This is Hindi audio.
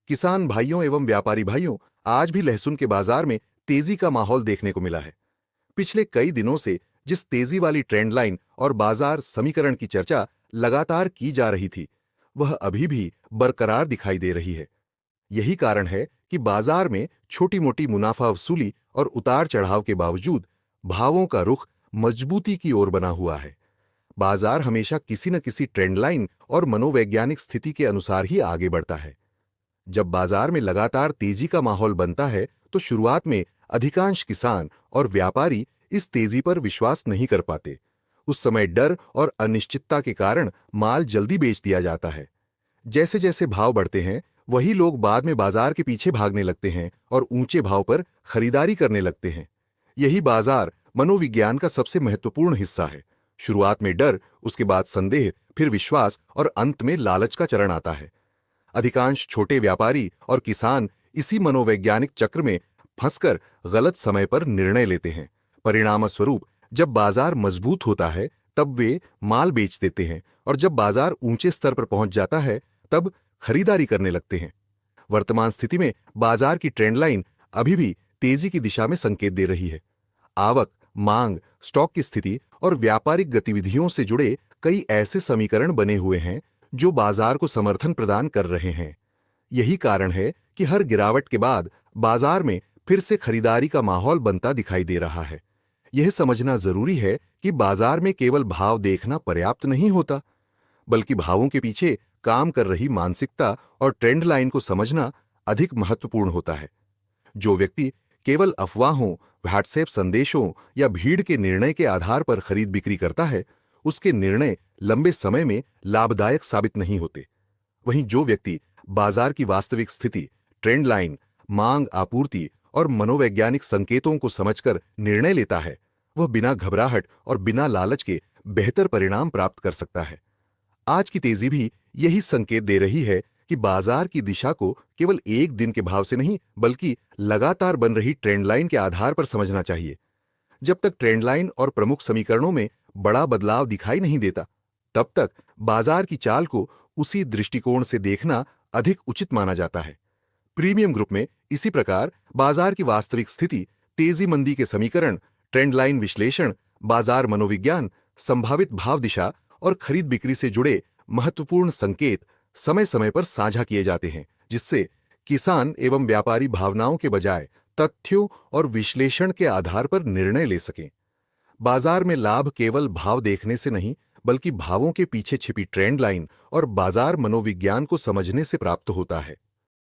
किसान भाइयों एवं व्यापारी भाइयों, आज भी लहसुन के बाजार में तेजी का माहौल देखने को मिला है। पिछले कई दिनों से जिस तेजी वाली ट्रेंड लाइन और बाजार समीकरण की चर्चा लगातार की जा रही थी, वह अभी भी बरकरार दिखाई दे रही है। यही कारण है कि बाजार में छोटी मोटी मुनाफा वसूली और उतार चढ़ाव के बावजूद भावों का रुख मजबूती की ओर बना हुआ है। बाजार हमेशा किसी न किसी ट्रेंड लाइन और मनोवैज्ञानिक स्थिति के अनुसार ही आगे बढ़ता है। जब बाजार में लगातार तेजी का माहौल बनता है, तो शुरुआत में अधिकांश किसान और व्यापारी इस तेजी पर विश्वास नहीं कर पाते। उस समय डर और अनिश्चितता के कारण माल जल्दी बेच दिया जाता है। जैसे जैसे भाव बढ़ते हैं, वही लोग बाद में बाजार के पीछे भागने लगते हैं और ऊंचे भाव पर खरीदारी करने लगते हैं। यही बाजार मनोविज्ञान का सबसे महत्वपूर्ण हिस्सा है। शुरुआत में डर, उसके बाद संदेह, फिर विश्वास और अंत में लालच का चरण आता है। अधिकांश छोटे व्यापारी और किसान इसी मनोवैज्ञानिक चक्र में फंसकर गलत समय पर निर्णय लेते हैं। परिणामस्वरूप जब बाजार मजबूत होता है, तब वे माल बेच देते हैं, और जब बाजार ऊंचे स्तर पर पहुंच जाता है, तब खरीदारी करने लगते हैं। वर्तमान स्थिति में बाजार की ट्रेंड लाइन अभी भी तेजी की दिशा में संकेत दे रही है। आवक, मांग, स्टॉक की स्थिति और व्यापारिक गतिविधियों से जुड़े कई ऐसे समीकरण बने हुए हैं जो बाजार को समर्थन प्रदान कर रहे हैं। यही कारण है कि हर गिरावट के बाद बाजार में फिर से खरीदारी का माहौल बनता दिखाई दे रहा है। यह समझना जरूरी है कि बाजार में केवल भाव देखना पर्याप्त नहीं होता, बल्कि भावों के पीछे काम कर रही मानसिकता और ट्रेंड लाइन को समझना अधिक महत्वपूर्ण होता है। जो व्यक्ति केवल अफवाहों, व्हाट्सएप संदेशों या भीड़ के निर्णय के आधार पर खरीद बिक्री करता है, उसके निर्णय लंबे समय में लाभदायक साबित नहीं होते। वहीं जो व्यक्ति बाजार की वास्तविक स्थिति, ट्रेंड लाइन, मांग, आपूर्ति और मनोवैज्ञानिक संकेतों को समझकर निर्णय लेता है, वह बिना घबराहट और बिना लालच के बेहतर परिणाम प्राप्त कर सकता है। आज की तेजी भी यही संकेत दे रही है कि बाजार की दिशा को केवल एक दिन के भाव से नहीं, बल्कि लगातार बन रही ट्रेंड लाइन के आधार पर समझना चाहिए। जब तक ट्रेंड लाइन और प्रमुख समीकरणों में बड़ा बदलाव दिखाई नहीं देता, तब तक बाजार की चाल को उसी दृष्टिकोण से देखना अधिक उचित माना जाता है। प्रीमियम ग्रुप में इसी प्रकार बाजार की वास्तविक स्थिति, तेजी मंदी के समीकरण, ट्रेंड लाइन विश्लेषण, बाजार मनोविज्ञान, संभावित भाव दिशा और खरीद बिक्री से जुड़े महत्वपूर्ण संकेत समय समय पर साझा किए जाते हैं, जिससे किसान एवं व्यापारी भावनाओं के बजाय तथ्यों और विश्लेषण के आधार पर निर्णय ले सकें। बाजार में लाभ केवल भाव देखने से नहीं, बल्कि भावों के पीछे छिपी ट्रेंड लाइन और बाजार मनोविज्ञान को समझने से प्राप्त होता है।